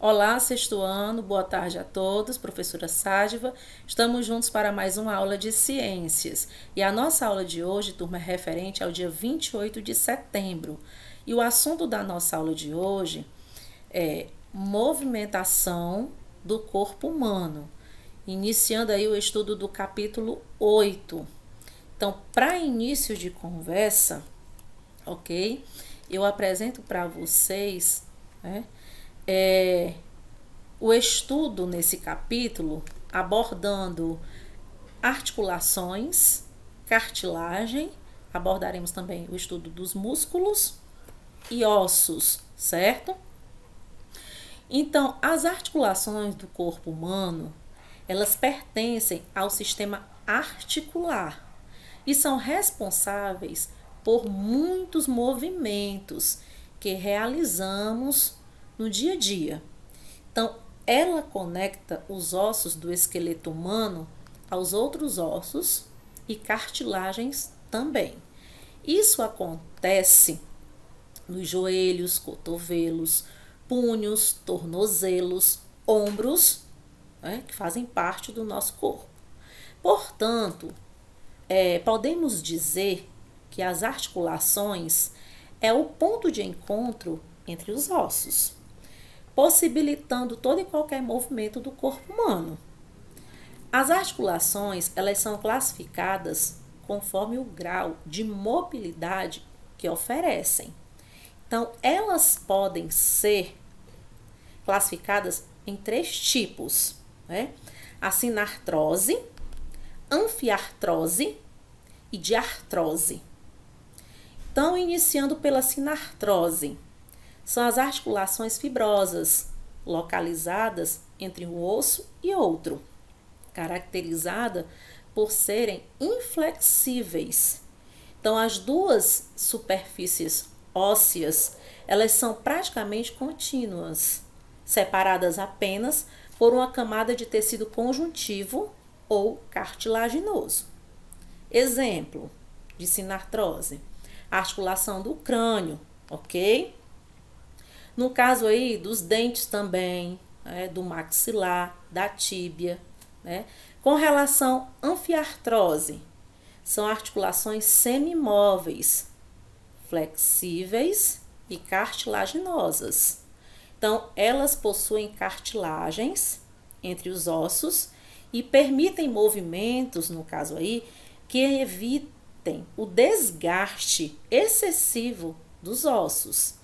Olá, sexto ano, boa tarde a todos, professora Sádiva. Estamos juntos para mais uma aula de ciências. E a nossa aula de hoje, turma, é referente ao dia 28 de setembro. E o assunto da nossa aula de hoje é movimentação do corpo humano, iniciando aí o estudo do capítulo 8. Então, para início de conversa, ok? Eu apresento para vocês, né? O estudo nesse capítulo abordando articulações, cartilagem, abordaremos também o estudo dos músculos e ossos, certo? Então, as articulações do corpo humano, elas pertencem ao sistema articular e são responsáveis por muitos movimentos que realizamos no dia a dia. Então, ela conecta os ossos do esqueleto humano aos outros ossos e cartilagens também. Isso acontece nos joelhos, cotovelos, punhos, tornozelos, ombros, né, que fazem parte do nosso corpo. Portanto, podemos dizer que as articulações é o ponto de encontro entre os ossos, possibilitando todo e qualquer movimento do corpo humano. As articulações, elas são classificadas conforme o grau de mobilidade que oferecem. Então, elas podem ser classificadas em 3 tipos, né? A sinartrose, anfiartrose e diartrose. Então, iniciando pela sinartrose, são as articulações fibrosas, localizadas entre um osso e outro, caracterizada por serem inflexíveis. Então, as duas superfícies ósseas, elas são praticamente contínuas, separadas apenas por uma camada de tecido conjuntivo ou cartilaginoso. Exemplo de sinartrose, a articulação do crânio, ok? No caso aí dos dentes também, né, do maxilar, da tíbia, né? Com relação à anfiartrose, são articulações semimóveis, flexíveis e cartilaginosas. Então, elas possuem cartilagens entre os ossos e permitem movimentos, no caso aí, que evitem o desgaste excessivo dos ossos,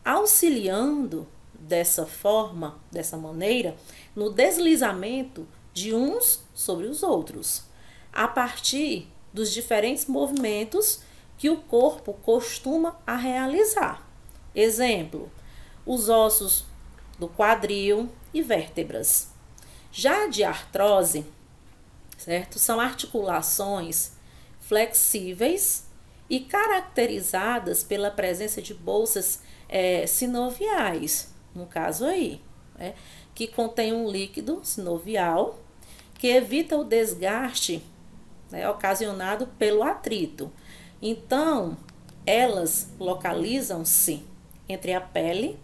auxiliando dessa forma, dessa maneira, no deslizamento de uns sobre os outros, a partir dos diferentes movimentos que o corpo costuma a realizar. Exemplo, os ossos do quadril e vértebras. Já a diartrose, certo? São articulações flexíveis e caracterizadas pela presença de bolsas sinoviais, no caso aí, né, que contém um líquido sinovial que evita o desgaste, né, ocasionado pelo atrito. Então, elas localizam-se entre a pele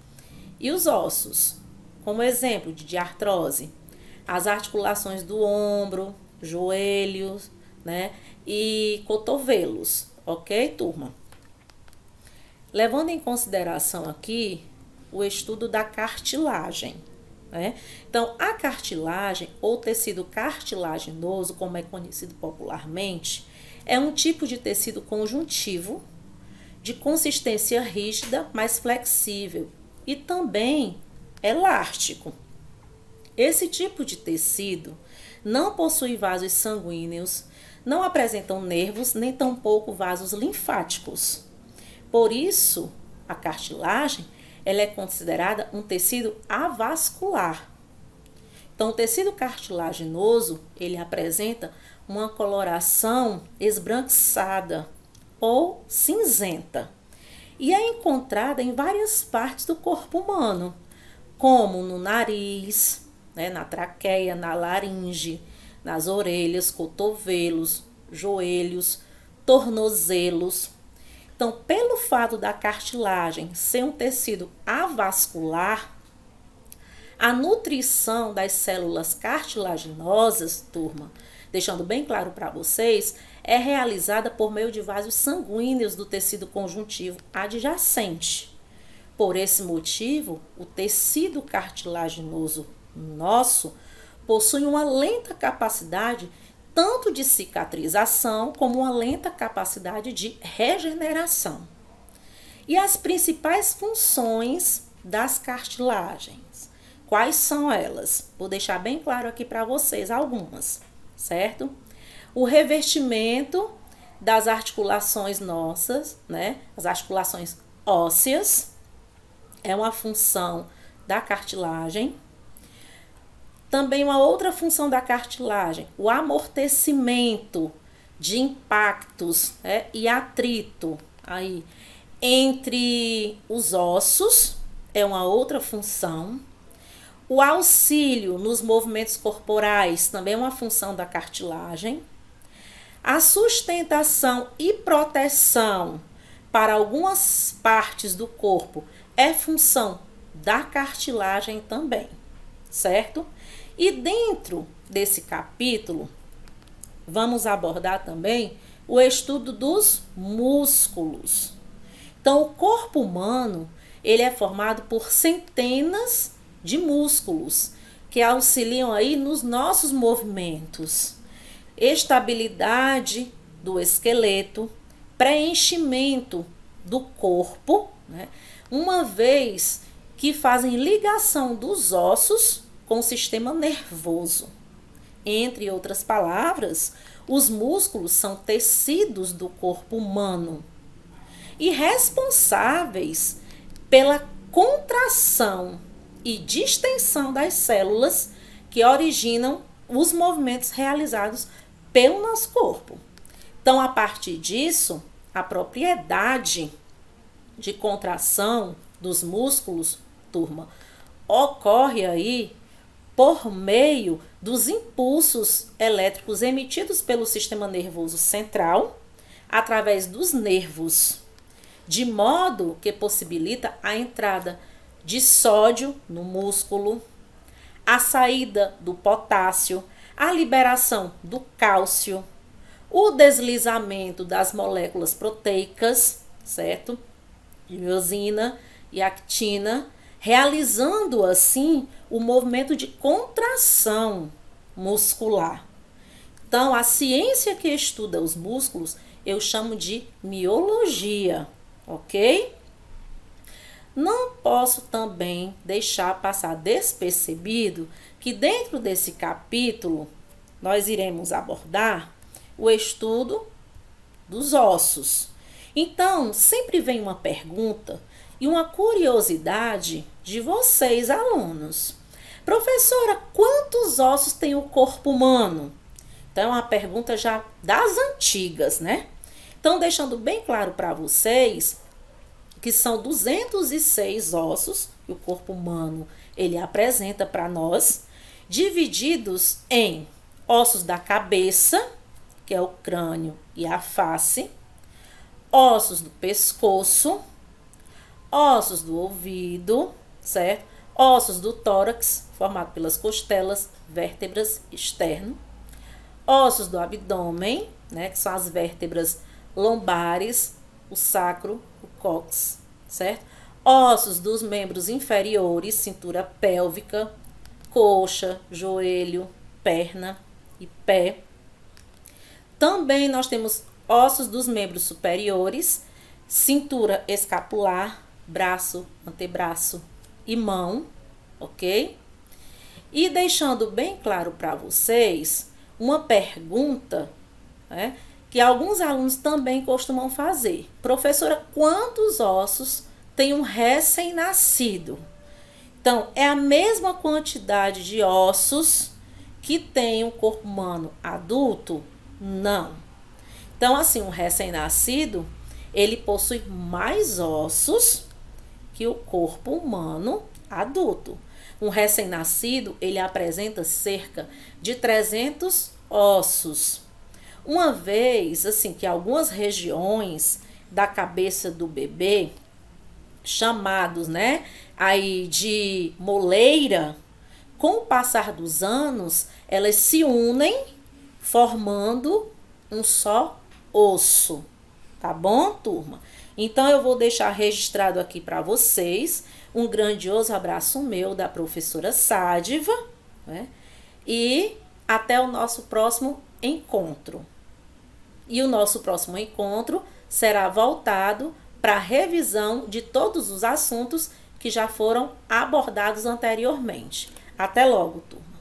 e os ossos. Como exemplo de diartrose, as articulações do ombro, joelhos, né, e cotovelos, ok, turma? Levando em consideração aqui o estudo da cartilagem, né? Então, a cartilagem ou tecido cartilaginoso, como é conhecido popularmente, é um tipo de tecido conjuntivo de consistência rígida, mas flexível e também elástico. Esse tipo de tecido não possui vasos sanguíneos, não apresentam nervos, nem tampouco vasos linfáticos. Por isso, a cartilagem ela é considerada um tecido avascular. Então, o tecido cartilaginoso, ele apresenta uma coloração esbranquiçada ou cinzenta e é encontrada em várias partes do corpo humano, como no nariz, né, na traqueia, na laringe, nas orelhas, cotovelos, joelhos, tornozelos. Então, pelo fato da cartilagem ser um tecido avascular, A nutrição das células cartilaginosas, turma, deixando bem claro para vocês, é realizada por meio de vasos sanguíneos do tecido conjuntivo adjacente. Por esse motivo, o tecido cartilaginoso nosso possui uma lenta capacidade tanto de cicatrização como uma lenta capacidade de regeneração. E as principais funções das cartilagens? Quais são elas? Vou deixar bem claro aqui para vocês algumas, certo? O revestimento das articulações nossas, né? As articulações ósseas é uma função da cartilagem. Também uma outra função da cartilagem, o amortecimento de impactos, né, e atrito aí entre os ossos é uma outra função. O auxílio nos movimentos corporais também é uma função da cartilagem. A sustentação e proteção para algumas partes do corpo é função da cartilagem também, certo? E dentro desse capítulo, vamos abordar também o estudo dos músculos. Então, o corpo humano, ele é formado por centenas de músculos que auxiliam aí nos nossos movimentos. Estabilidade do esqueleto, preenchimento do corpo, né? Uma vez que fazem ligação dos ossos com o sistema nervoso. Entre outras palavras, os músculos são tecidos do corpo humano e responsáveis pela contração e distensão das células que originam os movimentos realizados pelo nosso corpo. Então, a partir disso, a propriedade de contração dos músculos, turma, ocorre aí por meio dos impulsos elétricos emitidos pelo sistema nervoso central através dos nervos, de modo que possibilita a entrada de sódio no músculo, a saída do potássio, a liberação do cálcio, o deslizamento das moléculas proteicas, certo? Miosina e actina, realizando assim o movimento de contração muscular. Então, a ciência que estuda os músculos eu chamo de miologia, ok? Não posso também deixar passar despercebido que dentro desse capítulo nós iremos abordar o estudo dos ossos. Então, sempre vem uma pergunta e uma curiosidade de vocês, alunos. Professora, quantos ossos tem o corpo humano? Então, é uma pergunta já das antigas, né? Então, deixando bem claro para vocês que são 206 ossos que o corpo humano ele apresenta para nós, divididos em ossos da cabeça, que é o crânio e a face, ossos do pescoço, ossos do ouvido, certo? Ossos do tórax, formado pelas costelas, vértebras externo, ossos do abdômen, né, que são as vértebras lombares, o sacro, o cóccix, certo? Ossos dos membros inferiores, cintura pélvica, coxa, joelho, perna e pé. Também nós temos ossos dos membros superiores, cintura escapular, braço, antebraço e mão, ok? E deixando bem claro para vocês uma pergunta, né, que alguns alunos também costumam fazer. Professora, quantos ossos tem um recém-nascido? Então, é a mesma quantidade de ossos que tem um corpo humano adulto? Não. Então, assim, um recém-nascido, ele possui mais ossos que o corpo humano adulto. Um recém-nascido, ele apresenta cerca de 300 ossos. Uma vez, assim, que algumas regiões da cabeça do bebê, chamados, né, aí de moleira, Com o passar dos anos, elas se unem formando um só osso. Tá bom, turma? Então, eu vou deixar registrado aqui para vocês um grandioso abraço meu da professora Sádiva, né? E até o nosso próximo encontro. E o nosso próximo encontro será voltado para a revisão de todos os assuntos que já foram abordados anteriormente. Até logo, turma!